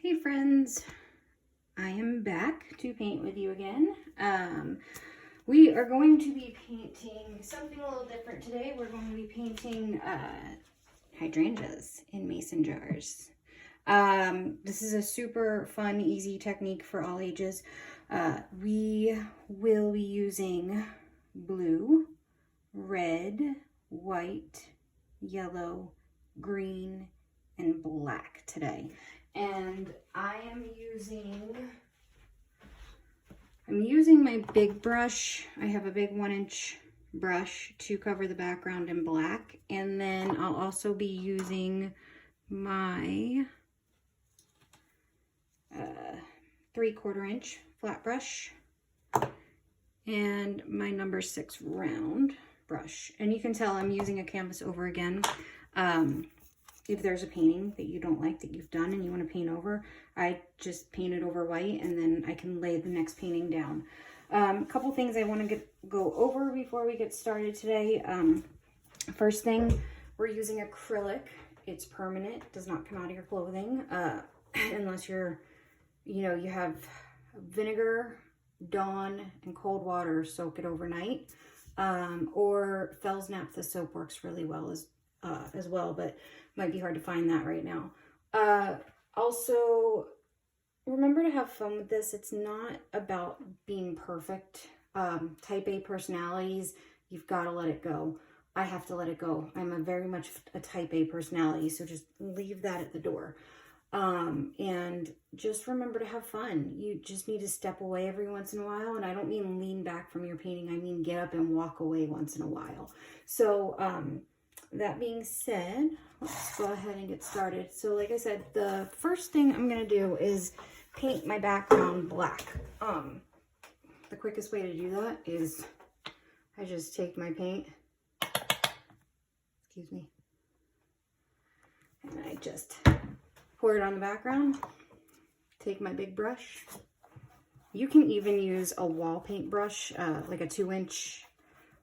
Hey friends, I am back to paint with you again. We are going to be painting something a little different today. We're going to be painting hydrangeas in mason jars. This is a super fun, easy technique for all ages. We will be using blue, red, white, yellow, green, and black today. And I'm using my big brush. I have a big 1-inch brush to cover the background in black. And then I'll also be using my 3/4 inch flat brush and my number 6 round brush. And you can tell I'm using a canvas over again. If there's a painting that you don't like that you've done and you want to paint over, I just paint it over white and then I can lay the next painting down. A couple things I want to go over before we get started today. First thing, we're using acrylic. It's permanent, does not come out of your clothing unless you have vinegar, Dawn, and cold water, soak it overnight. Or Fell's Naphtha soap works really well as well, but might be hard to find that right now. Also, remember to have fun with this. It's not about being perfect. Type A personalities, you've got to let it go. I have to let it go. I'm very much a type A personality, so just leave that at the door. And just remember to have fun. You just need to step away every once in a while. And I don't mean lean back from your painting. I mean get up and walk away once in a while. So, that being said, let's go ahead and get started. So like I said, the first thing I'm going to do is paint my background black. The quickest way to do that is I just take my paint, excuse me, and I just pour it on the background, take my big brush. You can even use a wall paint brush, like a 2-inch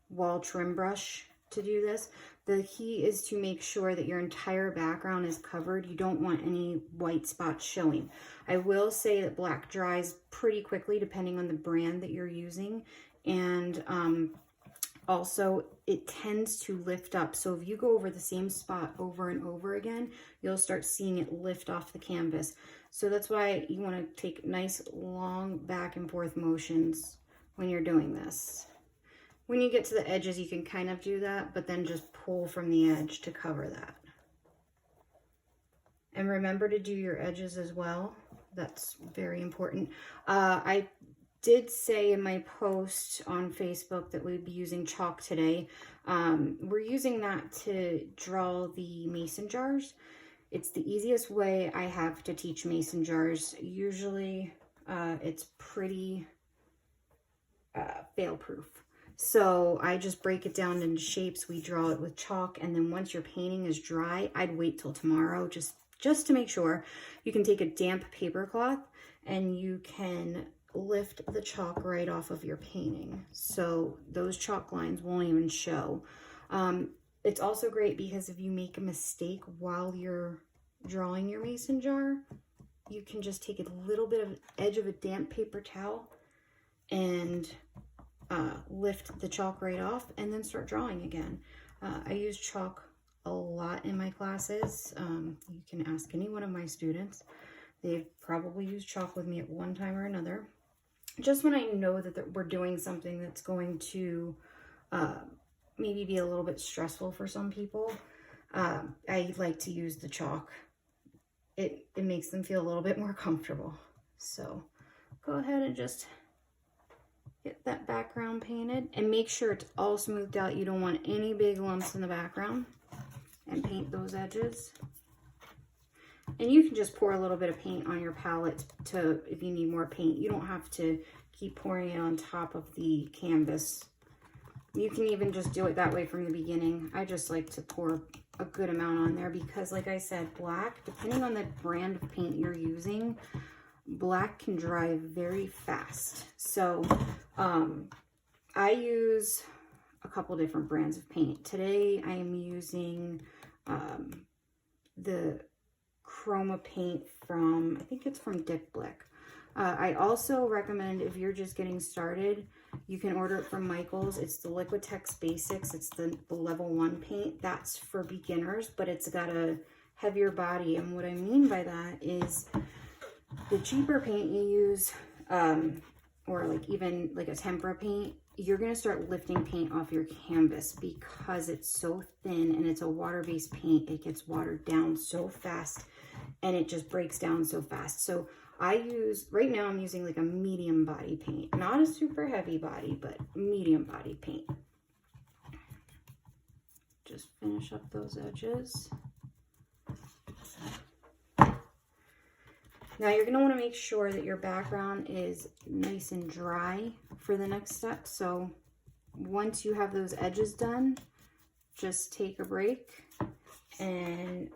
wall trim brush to do this. The key is to make sure that your entire background is covered. You don't want any white spots showing. I will say that black dries pretty quickly depending on the brand that you're using. And also it tends to lift up. So if you go over the same spot over and over again, you'll start seeing it lift off the canvas. So that's why you want to take nice long back and forth motions when you're doing this. When you get to the edges, you can kind of do that, but then just pull from the edge to cover that. And remember to do your edges as well. That's very important. I did say in my post on Facebook that we'd be using chalk today. We're using that to draw the mason jars. It's the easiest way I have to teach mason jars. Usually it's pretty fail-proof. So I just break it down into shapes. We draw it with chalk. And then once your painting is dry, I'd wait till tomorrow just to make sure. You can take a damp paper cloth and you can lift the chalk right off of your painting. So those chalk lines won't even show. It's also great because if you make a mistake while you're drawing your mason jar, you can just take a little bit of edge of a damp paper towel and lift the chalk right off and then start drawing again. I use chalk a lot in my classes. You can ask any one of my students. They've probably used chalk with me at one time or another. Just when I know that we're doing something that's going to maybe be a little bit stressful for some people, I like to use the chalk. It makes them feel a little bit more comfortable. So go ahead and just get that background painted and make sure it's all smoothed out. You don't want any big lumps in the background, and paint those edges. And you can just pour a little bit of paint on your palette if you need more paint. You don't have to keep pouring it on top of the canvas. You can even just do it that way from the beginning. I just like to pour a good amount on there because, like I said, black, depending on the brand of paint you're using, black can dry very fast. So I use a couple different brands of paint. Today I am using the chroma paint from, I think it's from Dick Blick. I also recommend, if you're just getting started, you can order it from Michael's. It's the Liquitex Basics. It's the level 1 paint. That's for beginners, but it's got a heavier body. And what I mean by that is the cheaper paint you use, or like even like a tempera paint, you're going to start lifting paint off your canvas because it's so thin and it's a water-based paint. It gets watered down so fast and it just breaks down so fast. So right now I'm using like a medium body paint, not a super heavy body, but medium body paint. Just finish up those edges. Now you're going to want to make sure that your background is nice and dry for the next step. So once you have those edges done, just take a break and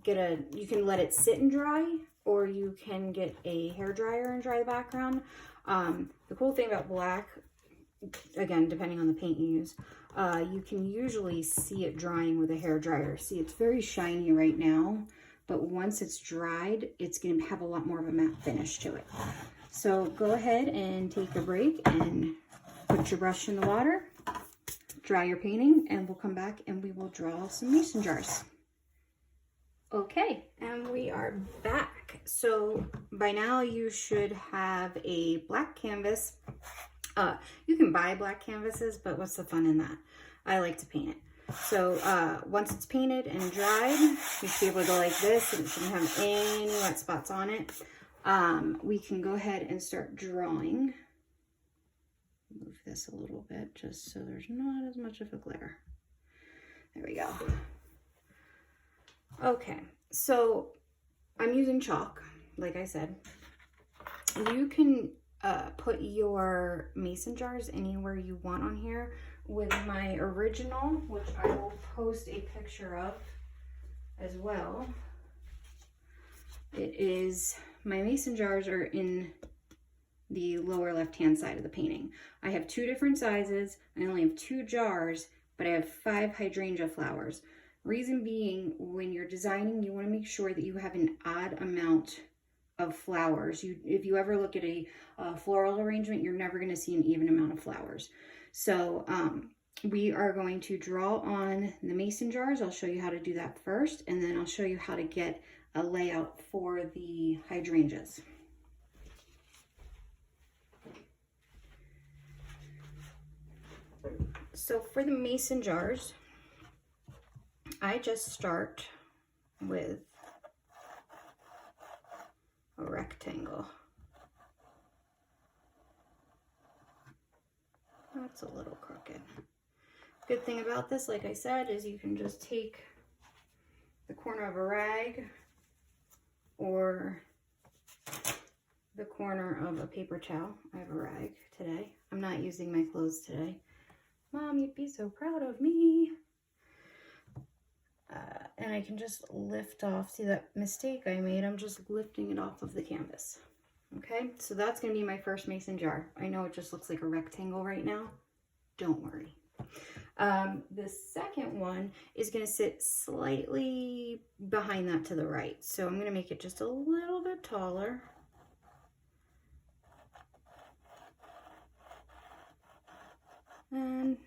you can let it sit and dry, or you can get a hairdryer and dry the background. The cool thing about black, again, depending on the paint you use, you can usually see it drying with a hairdryer. See, it's very shiny right now, but once it's dried, it's going to have a lot more of a matte finish to it. So go ahead and take a break and put your brush in the water, dry your painting, and we'll come back and we will draw some mason jars. Okay, and we are back. So by now you should have a black canvas. You can buy black canvases, but what's the fun in that? I like to paint it. So once it's painted and dried, you should be able to go like this, and it shouldn't have any wet spots on it. We can go ahead and start drawing. Move this a little bit just so there's not as much of a glare. There we go. Okay, so I'm using chalk, like I said. You can put your mason jars anywhere you want on here. With my original, which I will post a picture of as well. My mason jars are in the lower left-hand side of the painting. I have 2 different sizes. I only have 2 jars, but I have 5 hydrangea flowers. Reason being, when you're designing, you want to make sure that you have an odd amount of flowers. If you ever look at a floral arrangement, you're never going to see an even amount of flowers. So we are going to draw on the mason jars. I'll show you how to do that first, and then I'll show you how to get a layout for the hydrangeas. So for the mason jars, I just start with a rectangle. That's a little crooked. Good thing about this, like I said, is you can just take the corner of a rag or the corner of a paper towel. I have a rag today. I'm not using my clothes today. Mom, you'd be so proud of me. And I can just lift off. See that mistake I made? I'm just lifting it off of the canvas. Okay, so that's going to be my first mason jar. I know it just looks like a rectangle right now. Don't worry. The second one is going to sit slightly behind that to the right. So I'm going to make it just a little bit taller. And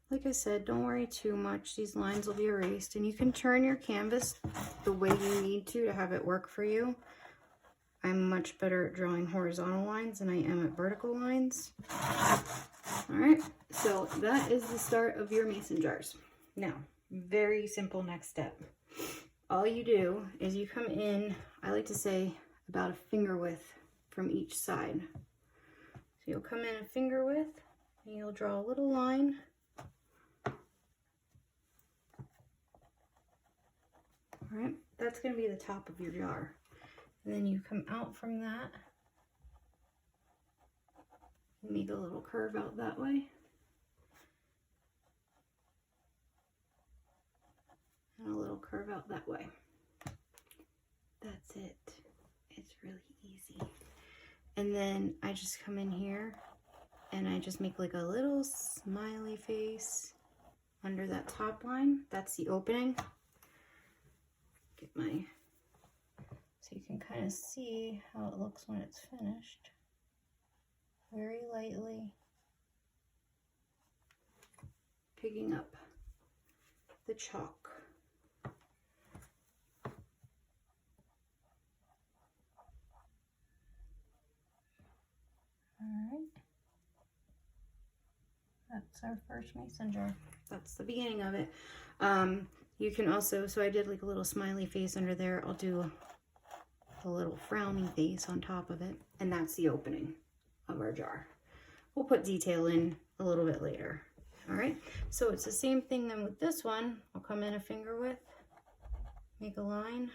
like I said, don't worry too much. These lines will be erased, and you can turn your canvas the way you need to have it work for you. I'm much better at drawing horizontal lines than I am at vertical lines. All right, so that is the start of your mason jars. Now, very simple next step. All you do is you come in, I like to say, about a finger width from each side. So you'll come in a finger width, and you'll draw a little line. All right, that's going to be the top of your jar. And then you come out from that, make a little curve out that way. And a little curve out that way. That's it. It's really easy. And then I just come in here and I just make like a little smiley face under that top line. That's the opening. get my, so you can kind of see how it looks when it's finished. Very lightly picking up the chalk. All right. That's our first mason jar. That's the beginning of it. You can also, so I did like a little smiley face under there. I'll do a little frowny face on top of it. And that's the opening of our jar. We'll put detail in a little bit later. All right. So it's the same thing then with this one. I'll come in a finger width, make a line.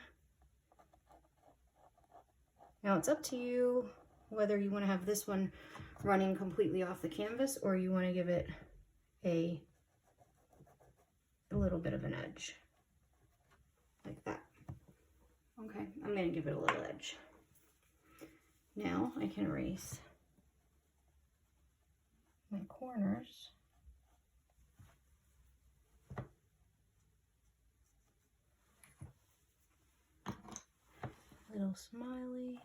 Now it's up to you whether you want to have this one running completely off the canvas or you want to give it a little bit of an edge like that. Okay, I'm going to give it a little edge. Now I can erase my corners. Little smiley.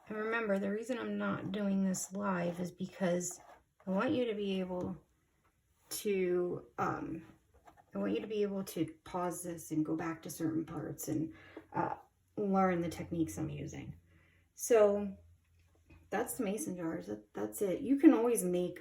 And remember, the reason I'm not doing this live is because I want you to be able to pause this and go back to certain parts and learn the techniques I'm using. So that's the mason jars. That's it. You can always make,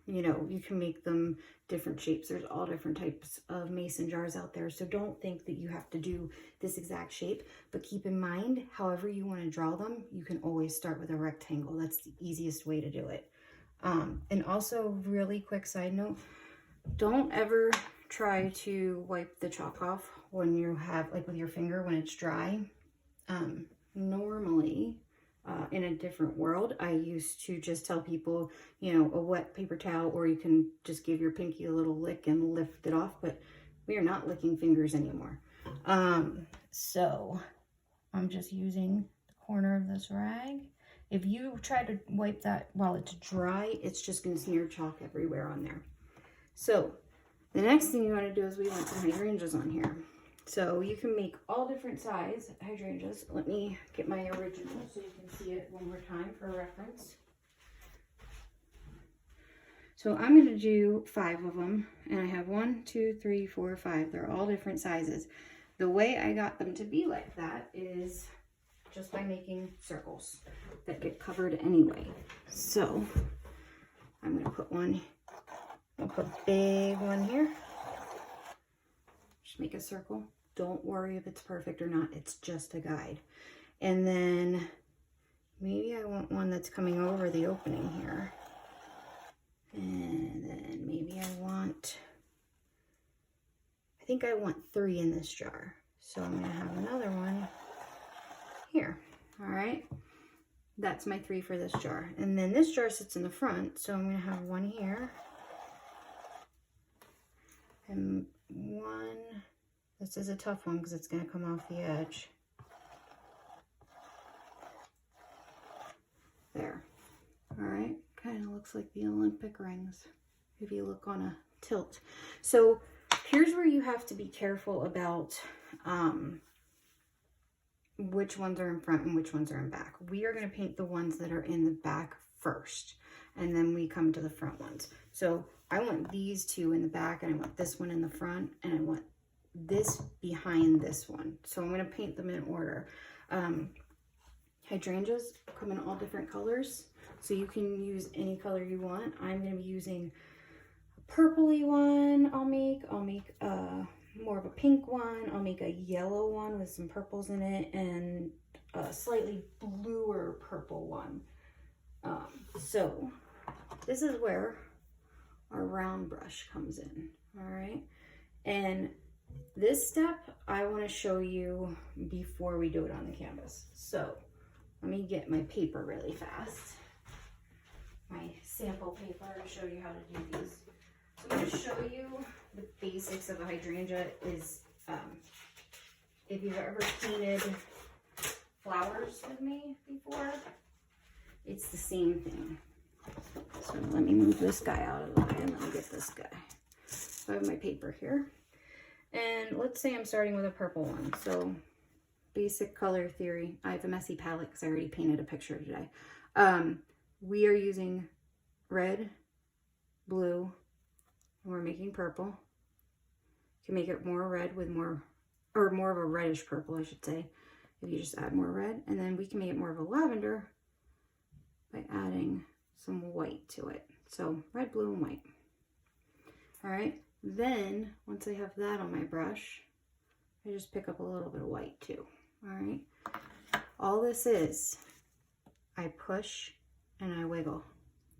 you can make them different shapes. There's all different types of mason jars out there. So don't think that you have to do this exact shape, but keep in mind, however you want to draw them, you can always start with a rectangle. That's the easiest way to do it. And also, really quick side note, don't ever try to wipe the chalk off when you have, like with your finger, when it's dry. Normally, in a different world, I used to just tell people, a wet paper towel, or you can just give your pinky a little lick and lift it off, but we are not licking fingers anymore. So I'm just using the corner of this rag. If you try to wipe that while it's dry, it's just going to smear chalk everywhere on there. So the next thing you want to do is we want some hydrangeas on here. So you can make all different size hydrangeas. Let me get my original so you can see it one more time for reference. So I'm going to do 5 of them, and I have 1, 2, 3, 4, 5. They're all different sizes. The way I got them to be like that is just by making circles that get covered anyway. So I'm going to put one, I'll put a big one here. Just make a circle. Don't worry if it's perfect or not. It's just a guide. And then maybe I want one that's coming over the opening here. And then maybe I think I want 3 in this jar. So I'm going to have another one here. All right. That's my 3 for this jar. And then this jar sits in the front. So I'm going to have 1 here. And 1. This is a tough one because it's going to come off the edge. There. All right. Kind of looks like the Olympic rings if you look on a tilt. So here's where you have to be careful about which ones are in front and which ones are in back. We are going to paint the ones that are in the back first, and then we come to the front ones. So I want these 2 in the back, and I want this one in the front, and I want this behind this one. So I'm going to paint them in order. Hydrangeas come in all different colors, so you can use any color you want. I'm going to be using a purpley one. I'll make more of a pink one. I'll make a yellow one with some purples in it, and a slightly bluer purple one. So this is where our round brush comes in. All right. And this step I want to show you before we do it on the canvas. So let me get my paper really fast. My sample paper to show you how to do these. So I'm going to show you the basics of a hydrangea is, if you've ever painted flowers with me before, it's the same thing. So let me move this guy out of the way and let me get this guy. So I have my paper here. And let's say I'm starting with a purple one. So basic color theory. I have a messy palette because I already painted a picture today. We are using red, blue, and we're making purple. You can make it more red with more, or more of a reddish purple, I should say, if you just add more red. And then we can make it more of a lavender by adding some white to it. So red, blue, and white. All right. Then once I have that on my brush, I just pick up a little bit of white too. All right. All this is, I push and I wiggle.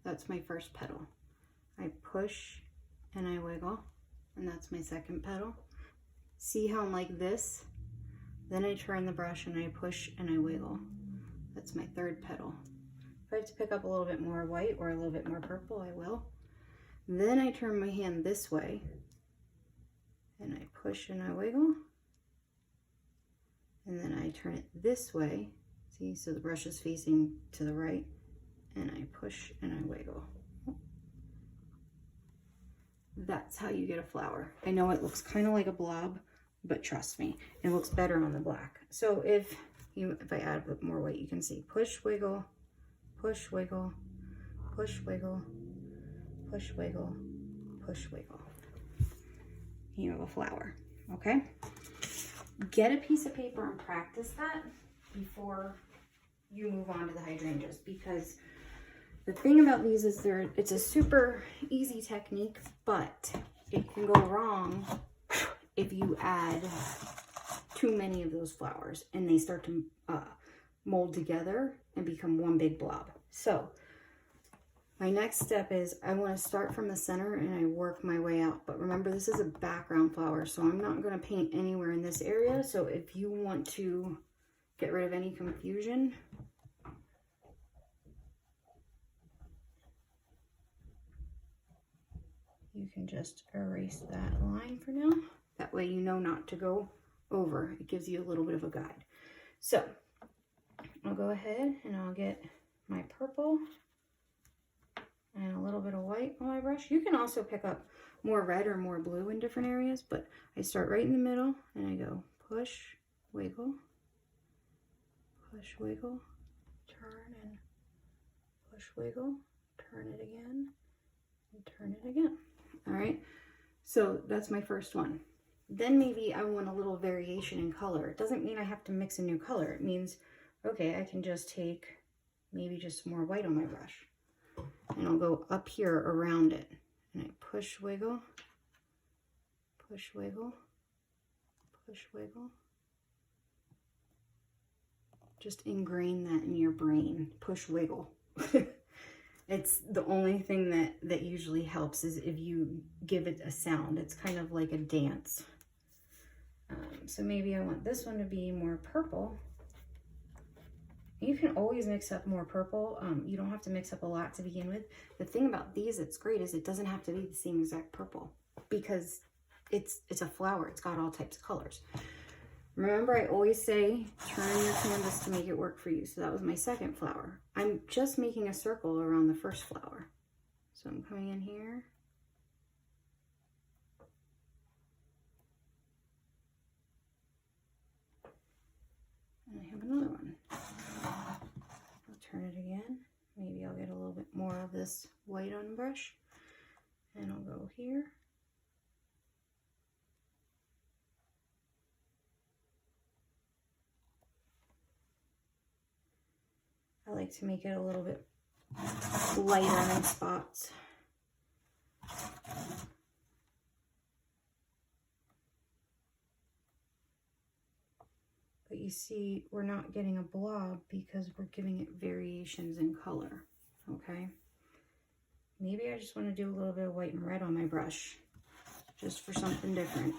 That's my first petal. I push and I wiggle, and that's my second petal. See how I'm like this? Then I turn the brush and I push and I wiggle. That's my third petal. If I have to pick up a little bit more white or a little bit more purple, I will. Then I turn my hand this way and I push and I wiggle. And then I turn it this way. See, so the brush is facing to the right, and I push and I wiggle. That's how you get a flower. I know it looks kind of like a blob, but trust me, it looks better on the black. So if I add a bit more white, you can see push, wiggle, push, wiggle, push, wiggle, push, wiggle, push, wiggle. You have a flower, okay? Get a piece of paper and practice that before you move on to the hydrangeas, because the thing about these is it's a super easy technique, but it can go wrong if you add too many of those flowers and they start to mold together and become one big blob. So my next step is I want to start from the center and I work my way out. But remember, this is a background flower, so I'm not going to paint anywhere in this area. So if you want to get rid of any confusion, you can just erase that line for now. That way you know not to go over. It gives you a little bit of a guide. So I'll go ahead and I'll get my purple and a little bit of white on my brush. You can also pick up more red or more blue in different areas, but I start right in the middle and I go push, wiggle, push, wiggle, turn and push, wiggle, turn it again, and turn it again. All right, so that's my first one. Then maybe I want a little variation in color. It doesn't mean I have to mix a new color. It means, okay, I can just take maybe just more white on my brush. And I'll go up here around it. And I push, wiggle, push, wiggle, push, wiggle. Just ingrain that in your brain. Push, wiggle. It's the only thing that usually helps is if you give it a sound. It's kind of like a dance. So maybe I want this one to be more purple. You can always mix up more purple. You don't have to mix up a lot to begin with. The thing about these that's great is it doesn't have to be the same exact purple because it's a flower. It's got all types of colors. Remember, I always say turn your canvas to make it work for you. So that was my second flower. I'm just making a circle around the first flower. So I'm coming in here. And I have another one. Turn it again. Maybe I'll get a little bit more of this white on the brush. And I'll go here. I like to make it a little bit lighter in spots. But you see, we're not getting a blob because we're giving it variations in color, okay? Maybe I just want to do a little bit of white and red on my brush, just for something different.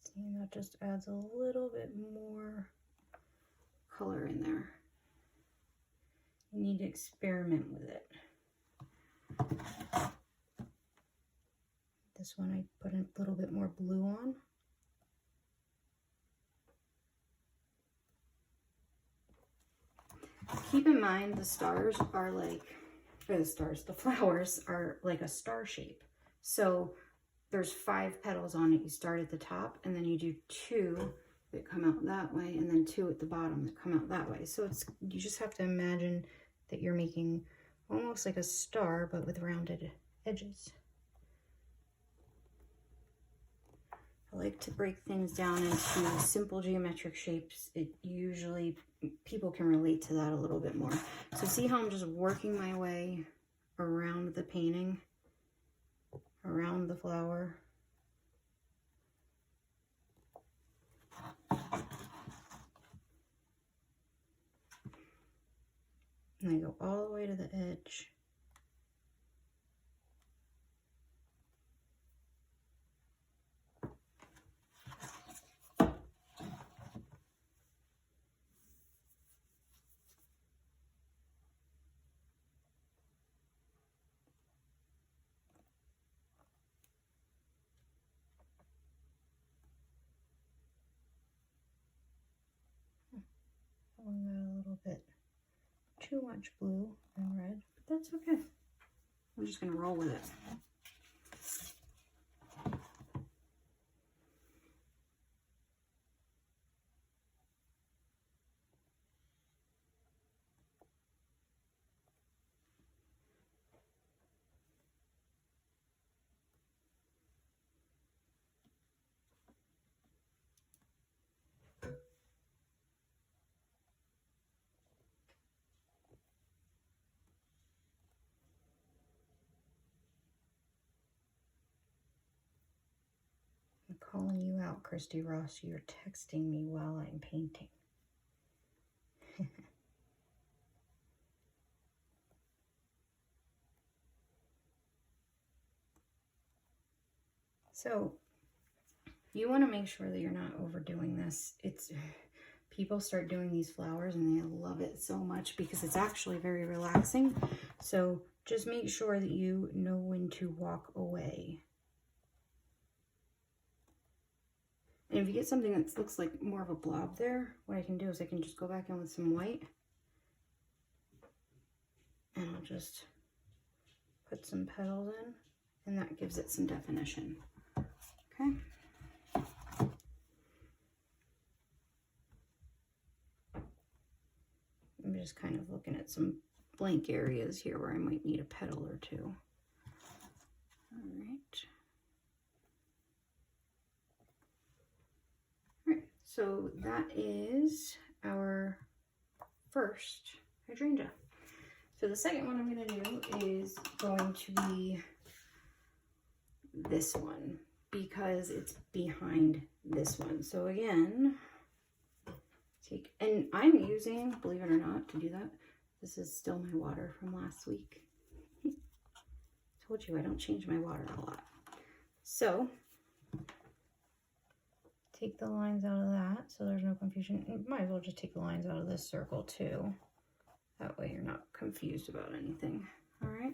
See, that just adds a little bit more color in there. You need to experiment with it. This one I put a little bit more blue on. Keep in mind the stars are like or the stars, the flowers are like a star shape. So there's 5 petals on it. You start at the top and then you do 2 that come out that way and then 2 at the bottom that come out that way. So it's, you just have to imagine that you're making almost like a star but with rounded edges. I like to break things down into simple geometric shapes. It usually, people can relate to that a little bit more. So see how I'm just working my way around the painting, around the flower. And I go all the way to the edge. That one got a little bit too much blue and red, but that's okay. I'm just gonna roll with it. I'm calling you out, Christy Ross. You're texting me while I'm painting. So you want to make sure that you're not overdoing this. People start doing these flowers and they love it so much because it's actually very relaxing. So just make sure that you know when to walk away. And if you get something that looks like more of a blob there, what I can do is I can just go back in with some white and I'll just put some petals in, and that gives it some definition. Okay. I'm just kind of looking at some blank areas here where I might need a petal or two. All right. All right, so that is our first hydrangea. So the second one I'm going to do is going to be this one because it's behind this one. So again, and I'm using, believe it or not, to do that, this is still my water from last week. Told you I don't change my water a lot. So take the lines out of that so there's no confusion. You might as well just take the lines out of this circle too. That way you're not confused about anything. All right.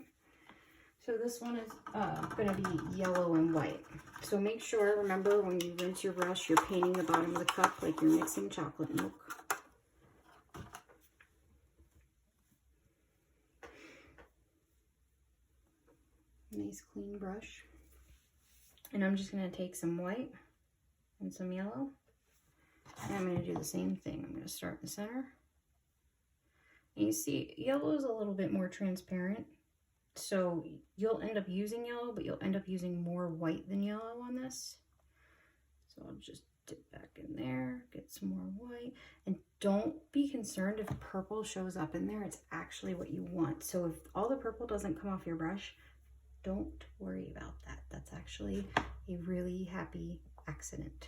So this one is going to be yellow and white. So make sure, remember, when you rinse your brush, you're painting the bottom of the cup like you're mixing chocolate milk. Nice clean brush. And I'm just going to take some white and some yellow. And I'm going to do the same thing. I'm going to start in the center. And you see, yellow is a little bit more transparent. So you'll end up using yellow, but you'll end up using more white than yellow on this. So I'll just dip back in there, get some more white. And don't be concerned if purple shows up in there. It's actually what you want. So if all the purple doesn't come off your brush, don't worry about that. That's actually a really happy accident.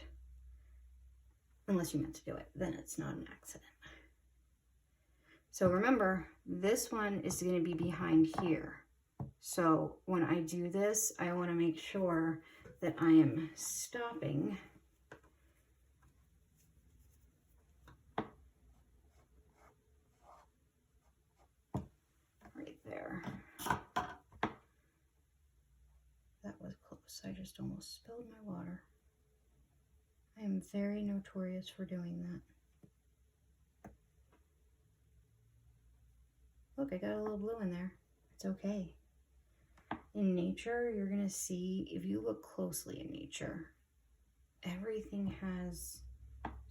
Unless you meant to do it, then it's not an accident. So remember, this one is going to be behind here. So when I do this, I want to make sure that I am stopping right there. That was close. I just almost spilled my water. I am very notorious for doing that. Look, I got a little blue in there. It's okay. In nature, you're going to see, if you look closely in nature, everything has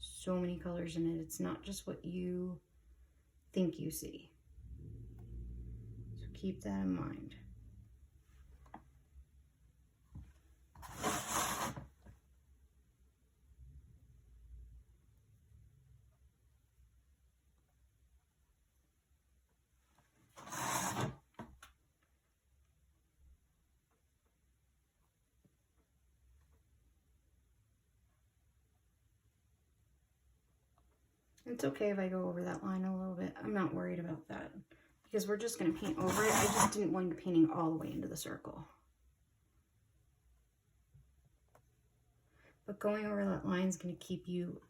so many colors in it. It's not just what you think you see. So keep that in mind. It's okay if I go over that line a little bit. I'm not worried about that because we're just going to paint over it. I just didn't want you painting all the way into the circle. But going over that line is going to keep you,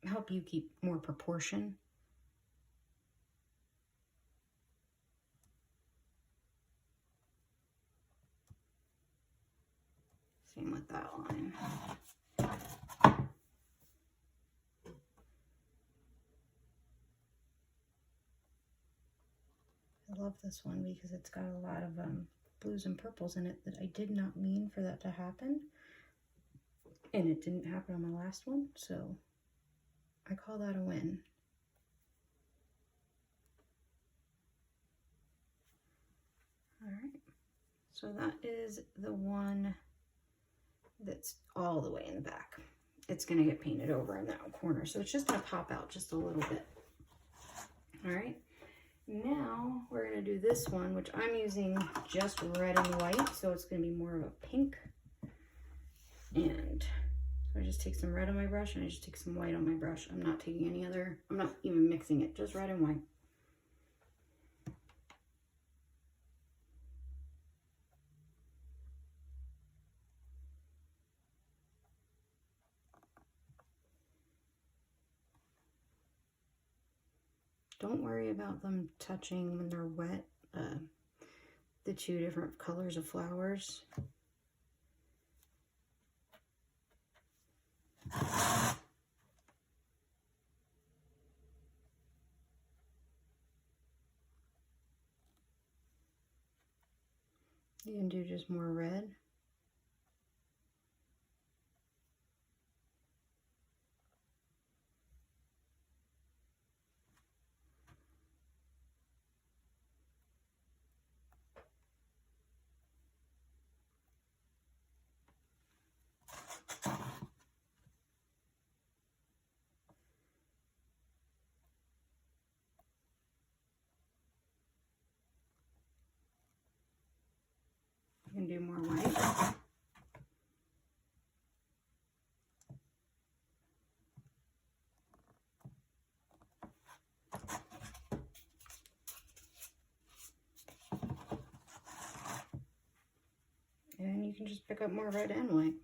help you keep more proportion. Same with that line. I love this one because it's got a lot of blues and purples in it that I did not mean for that to happen. And it didn't happen on my last one, so I call that a win. All right, so that is the one that's all the way in the back. It's gonna get painted over in that corner, so it's just gonna pop out just a little bit. All right, now we're gonna do this one, which I'm using just red and white, so it's gonna be more of a pink. And so I just take some red on my brush and I just take some white on my brush. I'm not taking any other, I'm not even mixing it, just red and white. Don't worry about them touching when they're wet, the two different colors of flowers. You can do just more red. You can do more white. And you can just pick up more red and white.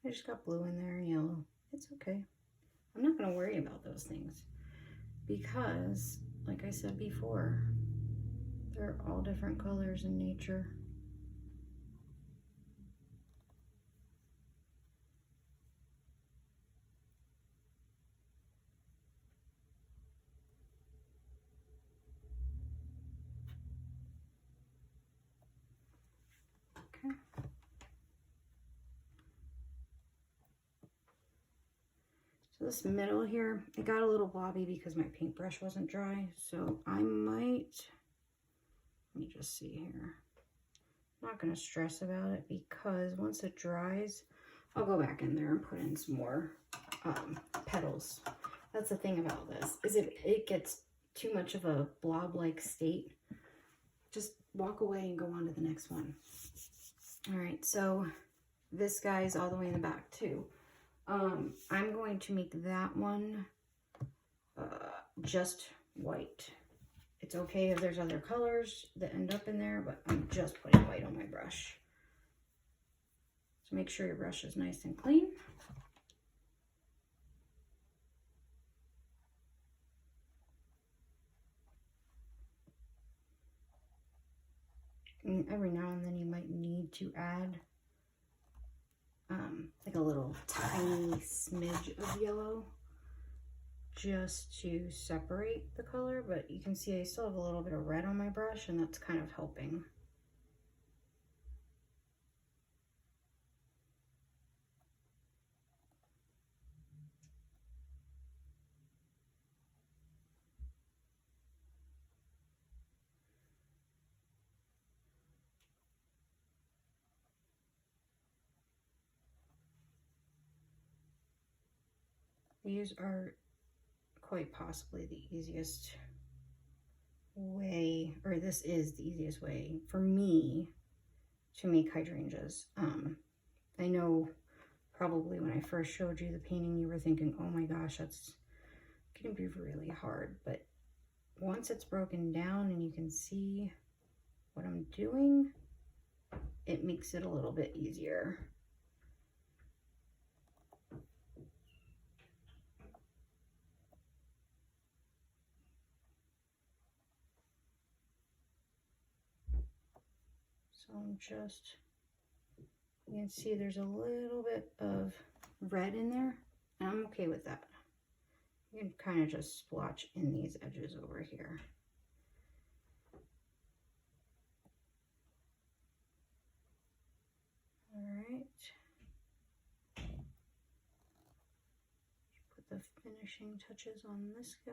I just got blue in there and yellow. It's okay. I'm not going to worry about those things because, like I said before, they're all different colors in nature. Okay. So this middle here, it got a little blobby because my paintbrush wasn't dry. So I might, let me just see here. I'm not going to stress about it because once it dries, I'll go back in there and put in some more petals. That's the thing about this, is if it gets too much of a blob-like state, just walk away and go on to the next one. All right, so this guy's all the way in the back too. I'm going to make that one just white. It's okay if there's other colors that end up in there, but I'm just putting white on my brush. So make sure your brush is nice and clean. And every now and then you might need to add like a little tiny smidge of yellow just to separate the color, but you can see I still have a little bit of red on my brush, and that's kind of helping. These are quite possibly the easiest way, or this is the easiest way for me to make hydrangeas. I know probably when I first showed you the painting, you were thinking, oh my gosh, that's gonna be really hard. But once it's broken down and you can see what I'm doing, it makes it a little bit easier. So I'm just, you can see there's a little bit of red in there, and I'm okay with that. You can kind of just splotch in these edges over here. All right. Put the finishing touches on this guy.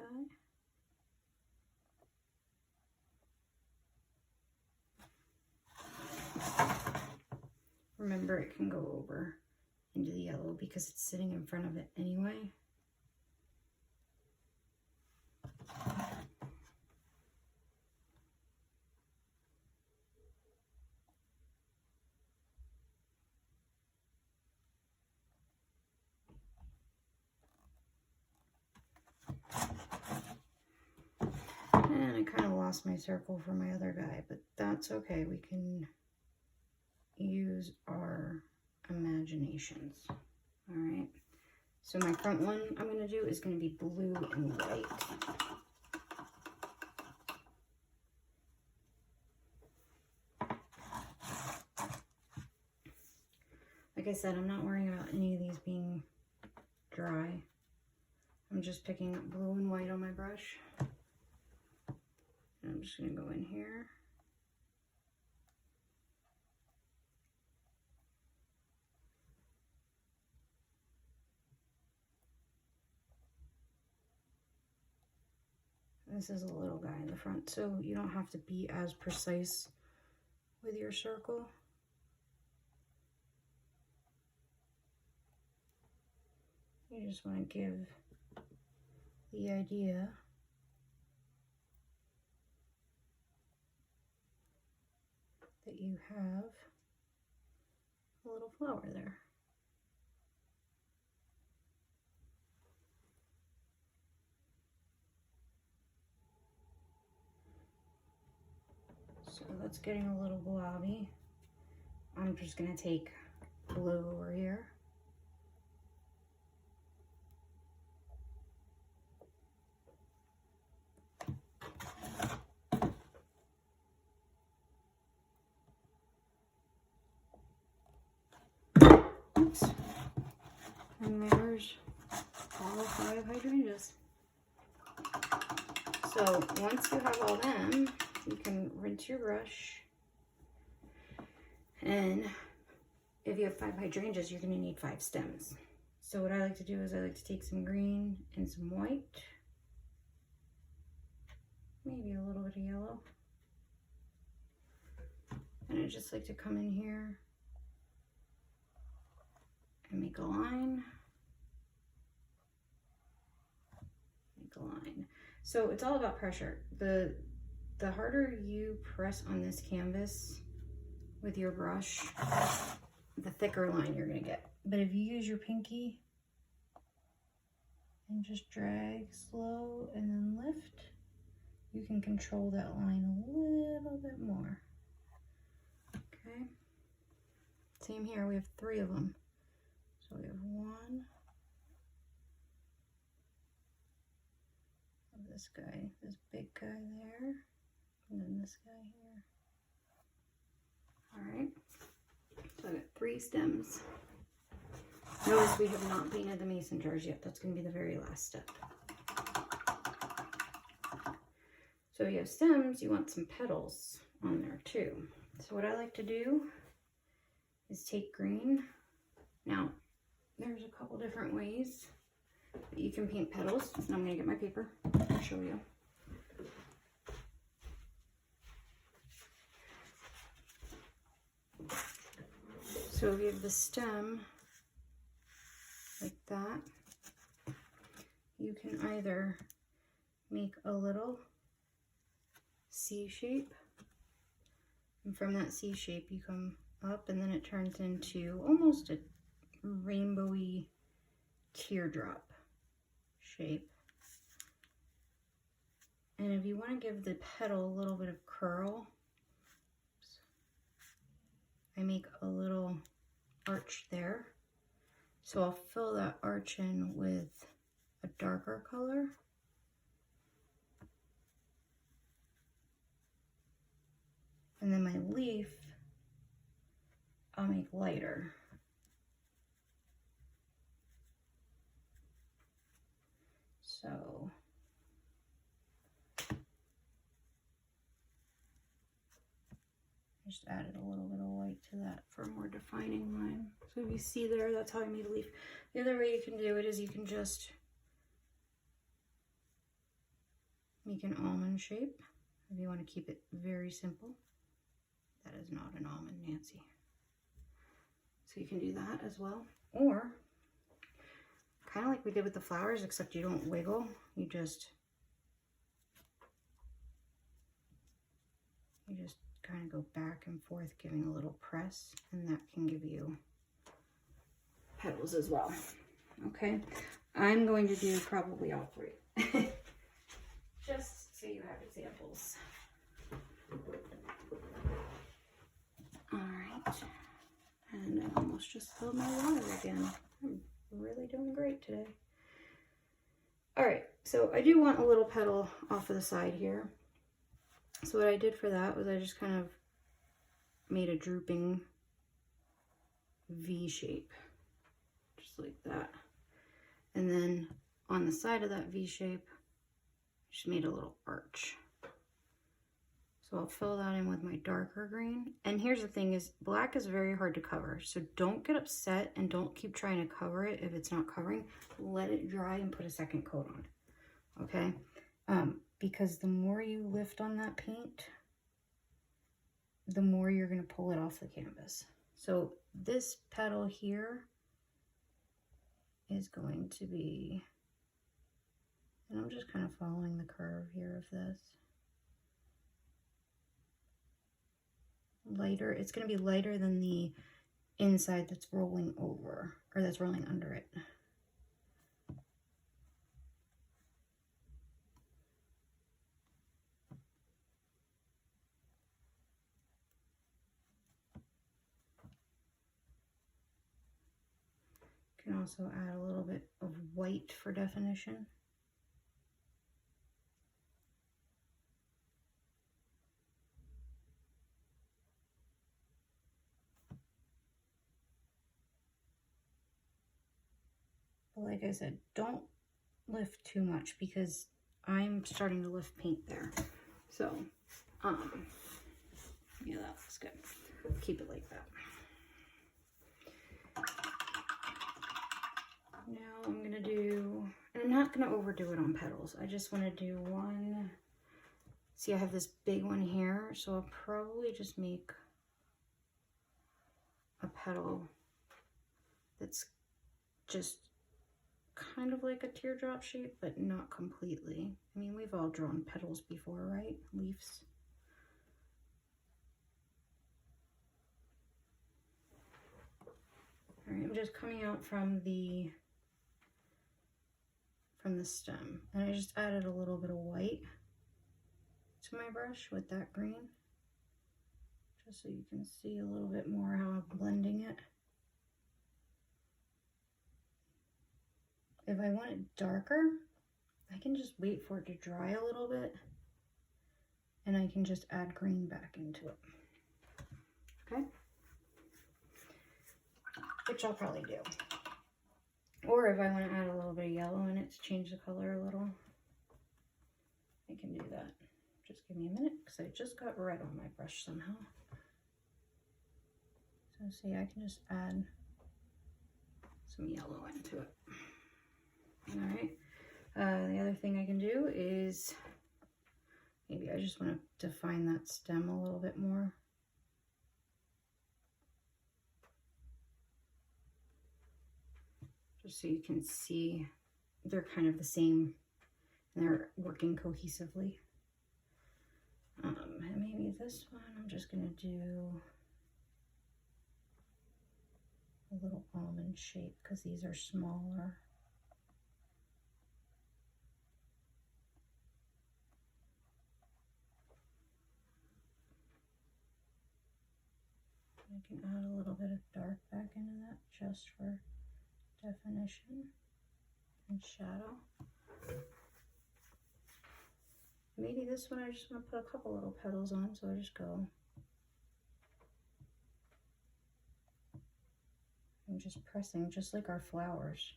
Remember, it can go over into the yellow because it's sitting in front of it anyway. And I kind of lost my circle for my other guy, but that's okay. We can use our imaginations. All right. So my front one I'm going to do is going to be blue and white. Like I said, I'm not worrying about any of these being dry. I'm just picking up blue and white on my brush. And I'm just going to go in here. This is a little guy in the front, so you don't have to be as precise with your circle. You just want to give the idea that you have a little flower there. So that's getting a little blobby. I'm just going to take blue over here. Oops. And there's all 5 hydrangeas. So once you have all them, you can rinse your brush. And if you have 5 hydrangeas, you're going to need 5 stems. So what I like to do is I like to take some green and some white. Maybe a little bit of yellow. And I just like to come in here and make a line. Make a line. So it's all about pressure. The harder you press on this canvas with your brush, the thicker line you're going to get. But if you use your pinky and just drag slow and then lift, you can control that line a little bit more. Okay. Same here, we have 3 of them. So we have 1 of this guy, this big guy there, and then this guy here. All right, so I got 3 stems. Notice we have not painted the mason jars yet. That's going to be the very last step. So you have stems, you want some petals on there too. So what I like to do is take green. Now, there's a couple different ways that you can paint petals. And I'm going to get my paper and show you. So if you have the stem like that, you can either make a little C shape, and from that C shape you come up, and then it turns into almost a rainbowy teardrop shape. And if you want to give the petal a little bit of curl, I make a little arch there. So I'll fill that arch in with a darker color. And then my leaf, I'll make lighter. So I just added a little bit of white to that for a more defining line. So if you see there, that's how I made a leaf. The other way you can do it is you can just make an almond shape if you want to keep it very simple. That is not an almond, Nancy. So you can do that as well. Or, kind of like we did with the flowers, except you don't wiggle. You just kind of go back and forth, giving a little press, and that can give you petals as well. Okay, I'm going to do probably all 3. Just so you have examples. All right, and I almost just spilled my water again. I'm really doing great today. All right, so I do want a little petal off of the side here. So what I did for that was I just kind of made a drooping V shape, just like that. And then on the side of that V shape, just made a little arch. So I'll fill that in with my darker green. And here's the thing is, black is very hard to cover. So don't get upset and don't keep trying to cover it if it's not covering. Let it dry and put a second coat on, okay? Because the more you lift on that paint, the more you're gonna pull it off the canvas. So this petal here is going to be, and I'm just kind of following the curve here of this. Lighter, it's going to be lighter than the inside that's rolling over, or that's rolling under it. You can also add a little bit of white for definition. But like I said, don't lift too much because I'm starting to lift paint there. So, yeah, that looks good. Keep it like that. Now I'm gonna do, and I'm not gonna overdo it on petals. I just wanna do one. See, I have this big one here, so I'll probably just make a petal that's just kind of like a teardrop shape, but not completely. I mean, we've all drawn petals before, right? Leaves. All right, I'm just coming out from the stem, and I just added a little bit of white to my brush with that green, just so you can see a little bit more how I'm blending it. If I want it darker, I can just wait for it to dry a little bit, and I can just add green back into it. Okay? Which I'll probably do. Or if I want to add a little bit of yellow in it to change the color a little, I can do that. Just give me a minute, because I just got red on my brush somehow. So see, I can just add some yellow into it. All right. The other thing I can do is, maybe I just want to define that stem a little bit more. Just so you can see they're kind of the same and they're working cohesively. And maybe this one I'm just gonna do a little almond shape because these are smaller. I can add a little bit of dark back into that just for definition and shadow. Maybe this one I just want to put a couple little petals on, so I just go and just pressing just like our flowers.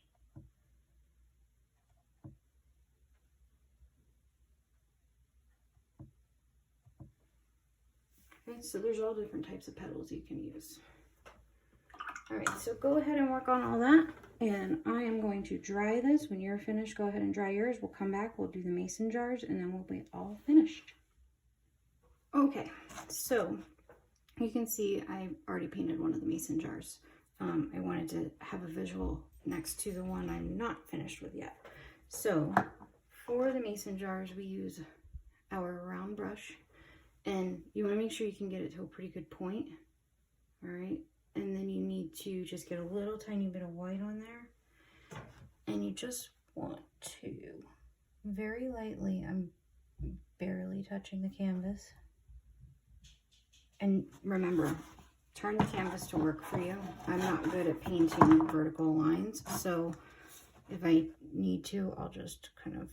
Okay, so there's all different types of petals you can use. All right, so go ahead and work on all that, and I am going to dry this. When you're finished, go ahead and dry yours. We'll come back, we'll do the mason jars, and then we'll be all finished. Okay, so you can see I already painted one of the mason jars. I wanted to have a visual next to the one I'm not finished with yet. So for the mason jars, we use our round brush, and you want to make sure you can get it to a pretty good point. All right. And then you need to just get a little tiny bit of white on there. And you just want to very lightly, I'm barely touching the canvas. And remember, turn the canvas to work for you. I'm not good at painting vertical lines, so if I need to, I'll just kind of...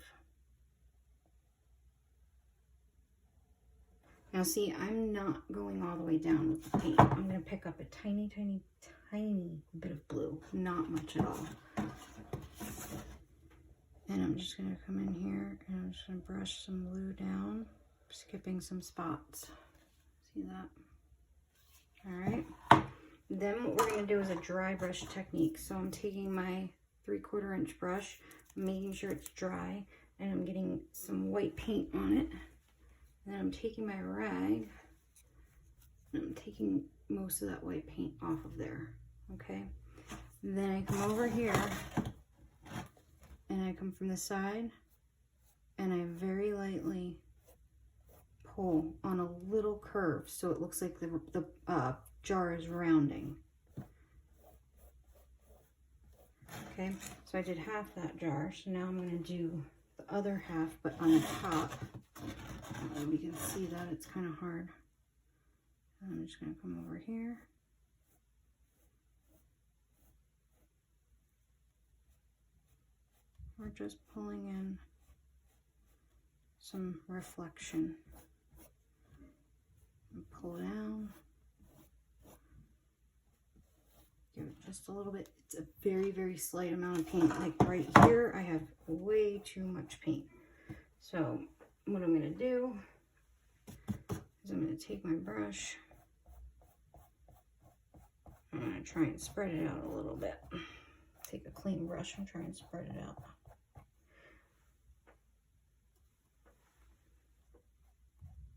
Now see, I'm not going all the way down with the paint. I'm going to pick up a tiny, tiny, tiny bit of blue. Not much at all. And I'm just going to come in here and I'm just going to brush some blue down, skipping some spots. See that? Alright. Then what we're going to do is a dry brush technique. So I'm taking my 3/4 inch brush, making sure it's dry, and I'm getting some white paint on it. Then I'm taking my rag and I'm taking most of that white paint off of there, okay? And then I come over here and I come from the side and I very lightly pull on a little curve so it looks like the jar is rounding. Okay, so I did half that jar, so now I'm going to do the other half, but on the top. You can see that it's kind of hard. I'm just going to come over here. We're just pulling in some reflection. And pull down. Give it just a little bit. It's a very, very slight amount of paint. Like right here, I have way too much paint. So what I'm going to do is I'm going to take my brush. I'm going to try and spread it out a little bit. Take a clean brush and try and spread it out.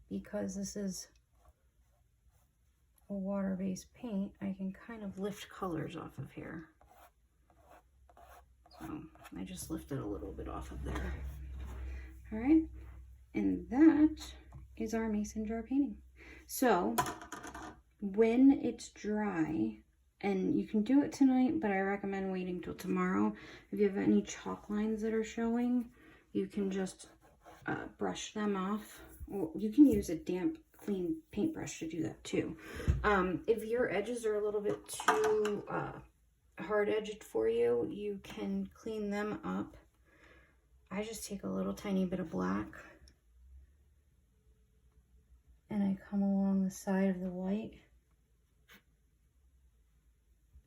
Because this is a water-based paint, I can kind of lift colors off of here. So I just lifted a little bit off of there. All right. And that is our mason jar painting. So when it's dry, and you can do it tonight, but I recommend waiting till tomorrow. If you have any chalk lines that are showing, you can just brush them off. Or you can use a damp clean paintbrush to do that too. If your edges are a little bit too hard-edged for you, you can clean them up. I just take a little tiny bit of black and I come along the side of the white.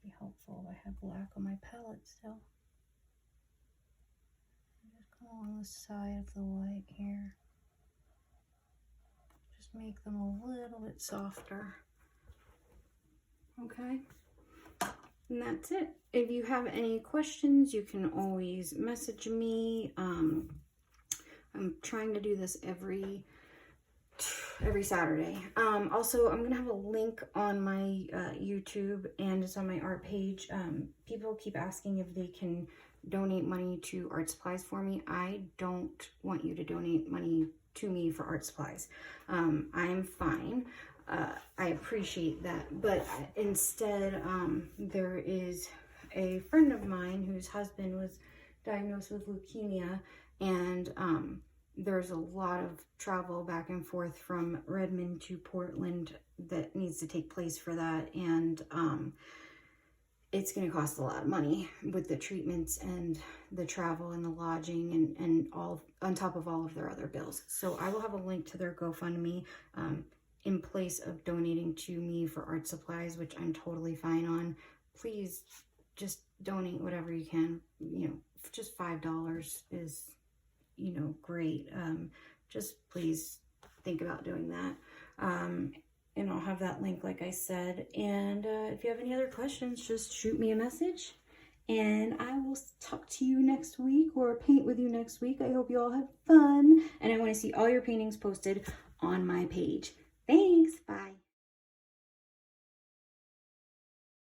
Be helpful if I have black on my palette still. Just come along the side of the white here. Just make them a little bit softer. Okay, and that's it. If you have any questions, you can always message me. I'm trying to do this every Saturday. Also, I'm gonna have a link on my YouTube, and it's on my art page. People keep asking if they can donate money to art supplies for me. I don't want you to donate money to me for art supplies. I'm fine. I appreciate that, but instead, there is a friend of mine whose husband was diagnosed with leukemia, and there's a lot of travel back and forth from Redmond to Portland that needs to take place for that, and it's going to cost a lot of money with the treatments and the travel and the lodging and all on top of all of their other bills. So I will have a link to their GoFundMe in place of donating to me for art supplies, which I'm totally fine on. Please just donate whatever you can. You know, just $5 is, you know, great. Just please think about doing that. And I'll have that link, like I said. And if you have any other questions, just shoot me a message. And I will talk to you next week or paint with you next week. I hope you all have fun. And I want to see all your paintings posted on my page. Thanks. Bye.